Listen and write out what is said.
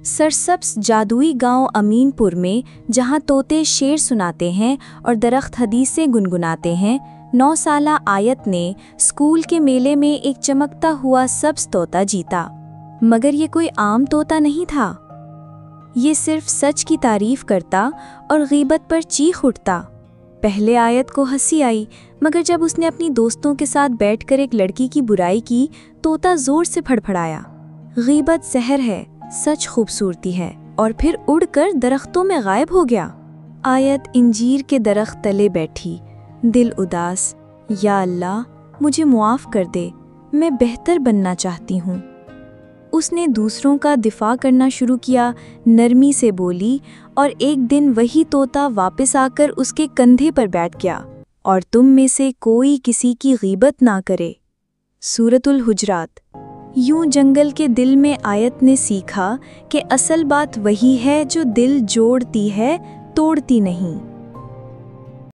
सरसब्स जादुई गांव अमीनपुर में जहां तोते शेर सुनाते हैं और दरख्त हदीसें गुनगुनाते हैं, 9 साला आयत ने स्कूल के मेले में एक चमकता हुआ सब्ज तोता जीता। मगर ये कोई आम तोता नहीं था। ये सिर्फ सच की तारीफ करता और गीबत पर चीख उठता। पहले आयत को हंसी आई, मगर जब उसने अपनी दोस्तों के साथ बैठकर एक लड़की की बुराई की, तोता जोर से फड़फड़ाया। गीबत जहर है, सच खूबसूरती है, और फिर उड़कर दरख्तों में गायब हो गया। आयत इंजीर के दरख्त तले बैठी, दिल उदास। या अल्लाह, मुझे मुआफ़ कर दे, मैं बेहतर बनना चाहती हूँ। उसने दूसरों का दिफा करना शुरू किया, नरमी से बोली, और एक दिन वही तोता वापस आकर उसके कंधे पर बैठ गया। और तुम में से कोई किसी की गीबत ना करे। सूरतुल हुजरात। यूं जंगल के दिल में आयत ने सीखा कि असल बात वही है जो दिल जोड़ती है, तोड़ती नहीं।